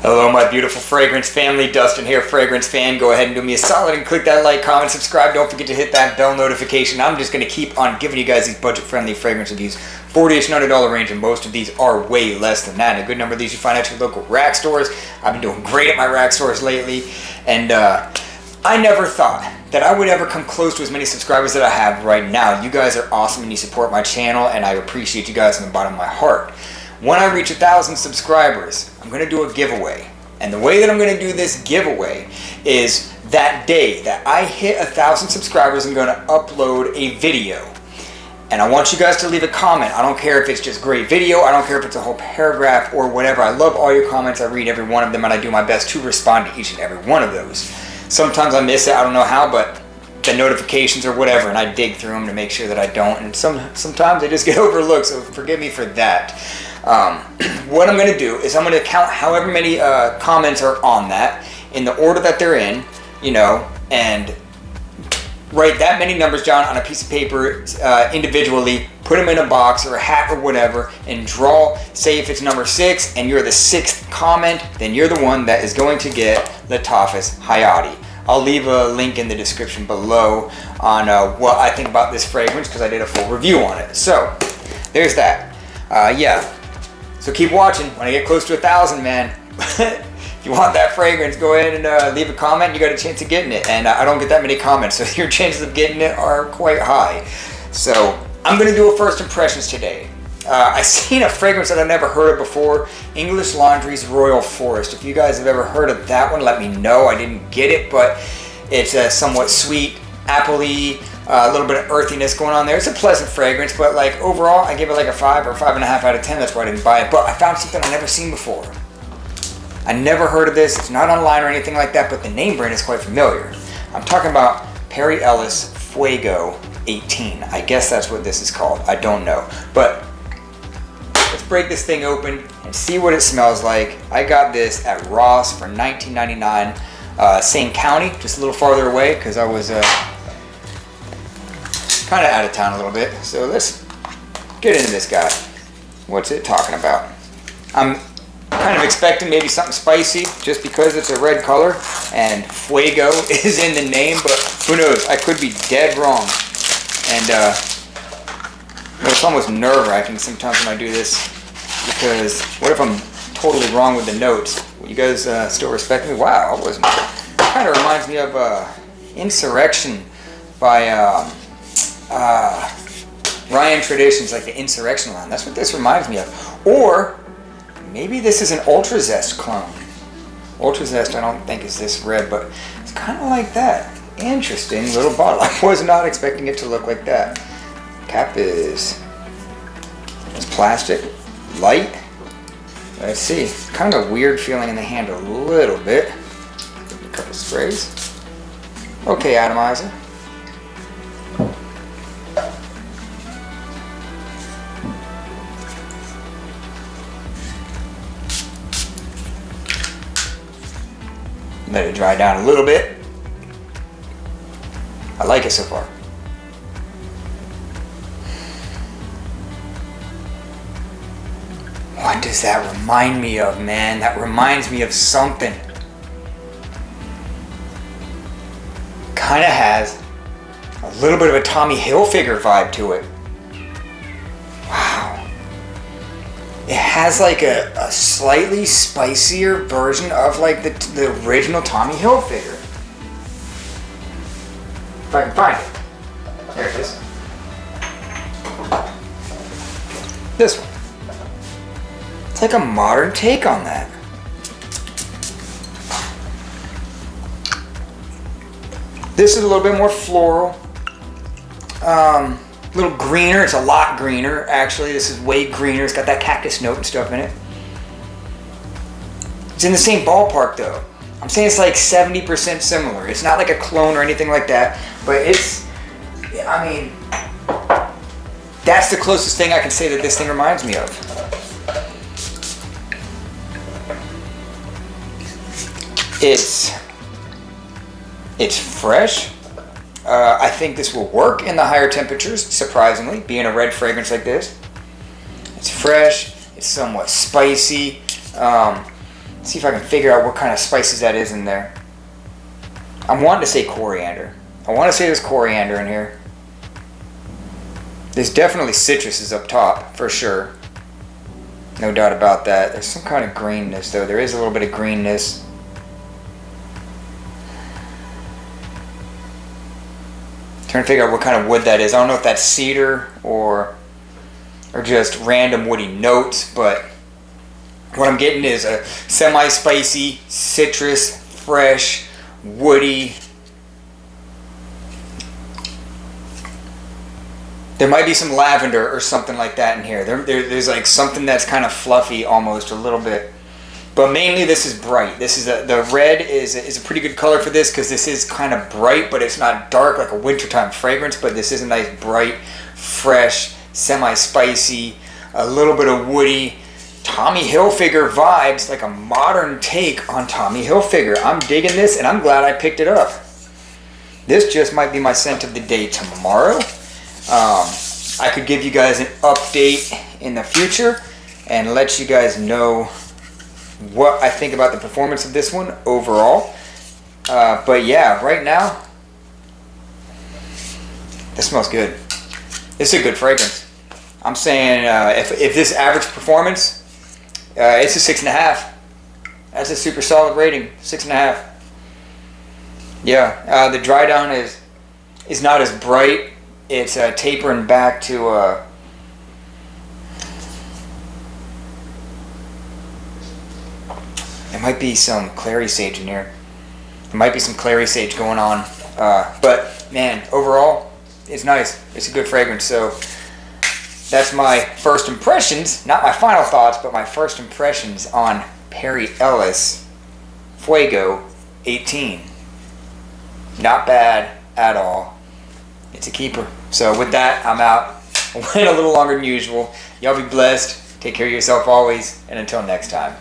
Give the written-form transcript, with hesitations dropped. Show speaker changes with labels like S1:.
S1: Hello my beautiful fragrance family, Dustin here, fragrance fan. Go ahead and do me a solid and click that like, comment, subscribe. Don't forget to hit that bell notification. I'm just going to keep on giving you guys these budget friendly fragrance reviews. $40-ish and $100 range, and most of these are way less than that. And a good number of these you find at your local rack stores. I've been doing great at my rack stores lately, and I never thought that I would ever come close to as many subscribers that I have right now. You guys are awesome and you support my channel, and I appreciate you guys from the bottom of my heart. When I reach 1,000 subscribers, I'm going to do a giveaway. And the way that I'm going to do this giveaway is that day that I hit 1,000 subscribers, I'm going to upload a video. And I want you guys to leave a comment. I don't care if it's just great video. I don't care if it's a whole paragraph or whatever. I love all your comments. I read every one of them, and I do my best to respond to each and every one of those. Sometimes I miss it. I don't know how, but the notifications or whatever, and I dig through them to make sure that I don't. And sometimes they just get overlooked, so forgive me for that. What I'm going to do is I'm going to count however many comments are on that in the order that they're in, you know, and write that many numbers down on a piece of paper individually, put them in a box or a hat or whatever, and draw. Say if it's number 6 and you're the 6th comment, then you're the one that is going to get Lattafus Hayati. I'll leave a link in the description below on what I think about this fragrance, because I did a full review on it. So there's that. Yeah. So keep watching. When I get close to 1,000, man, if you want that fragrance, go ahead and leave a comment. You got a chance of getting it. And I don't get that many comments, so your chances of getting it are quite high. So I'm going to do a first impressions today. I seen a fragrance that I've never heard of before, English Laundry's Royal Forest. If you guys have ever heard of that one, let me know. I didn't get it, but it's a somewhat sweet, apple-y, a little bit of earthiness going on there. It's a pleasant fragrance, but like overall, I give it like a 5 or 5.5 out of 10. That's why I didn't buy it. But I found something I've never seen before. I never heard of this. It's not online or anything like that, but the name brand is quite familiar. I'm talking about Perry Ellis Fuego 18. I guess that's what this is called. I don't know. But let's break this thing open and see what it smells like. I got this at Ross for $19.99. Same county, just a little farther away, because I was kind of out of town a little bit. So let's get into this guy. What's it talking about? I'm kind of expecting maybe something spicy, just because it's a red color and Fuego is in the name, but who knows? I could be dead wrong. And it's almost nerve-wracking sometimes when I do this, because what if I'm totally wrong with the notes? Will you guys still respect me? Wow, I wasn't. It kind of reminds me of Insurrection by Ryan Traditions, like the Insurrection line. That's what this reminds me of. Or maybe this is an Ultra Zest clone. Ultra Zest, I don't think is this red, but it's kind of like that. Interesting little bottle. I was not expecting it to look like that. Cap is plastic, light. Let's see. Kind of a weird feeling in the hand a little bit. Give it a couple sprays. Okay, atomizer. Let it dry down a little bit. I like it so far. What does that remind me of, man? That reminds me of something. Kind of has a little bit of a Tommy Hilfiger vibe to it. Wow. It has like a slightly spicier version of like the original Tommy Hilfiger. If I can find it. There it is. This one. It's like a modern take on that. This is a little bit more floral. A little greener. It's a lot greener, actually. This is way greener. It's got that cactus note and stuff in it. It's in the same ballpark, though. I'm saying it's like 70% similar. It's not like a clone or anything like that, but it's, I mean, that's the closest thing I can say that this thing reminds me of. It's fresh. I think this will work in the higher temperatures, surprisingly, being a red fragrance like this. It's fresh, it's somewhat spicy. See if I can figure out what kind of spices that is in there. I'm wanting to say coriander. I want to say there's coriander in here. There's definitely citruses up top, for sure. No doubt about that. There's some kind of greenness, though. There is a little bit of greenness. Trying to figure out what kind of wood that is. I don't know if that's cedar or just random woody notes, but what I'm getting is a semi-spicy, citrus, fresh, woody. There might be some lavender or something like that in here. There's like something that's kind of fluffy almost a little bit. But mainly this is bright. This is the red is a pretty good color for this because this is kind of bright, but it's not dark like a wintertime fragrance. But this is a nice bright, fresh, semi-spicy, a little bit of woody, Tommy Hilfiger vibes, like a modern take on Tommy Hilfiger. I'm digging this and I'm glad I picked it up. This just might be my scent of the day tomorrow. I could give you guys an update in the future and let you guys know what I think about the performance of this one overall. But yeah, right now, this smells good. It's a good fragrance. I'm saying if this average performance, it's a 6.5. That's a super solid rating, 6.5. Yeah, the dry down is not as bright. It's tapering back to there might be some clary sage in here. There might be some clary sage going on. But man, overall, it's nice. It's a good fragrance. So that's my first impressions, not my final thoughts, but my first impressions on Perry Ellis Fuego 18. Not bad at all. It's a keeper. So with that, I'm out. I went a little longer than usual. Y'all be blessed. Take care of yourself always. And until next time.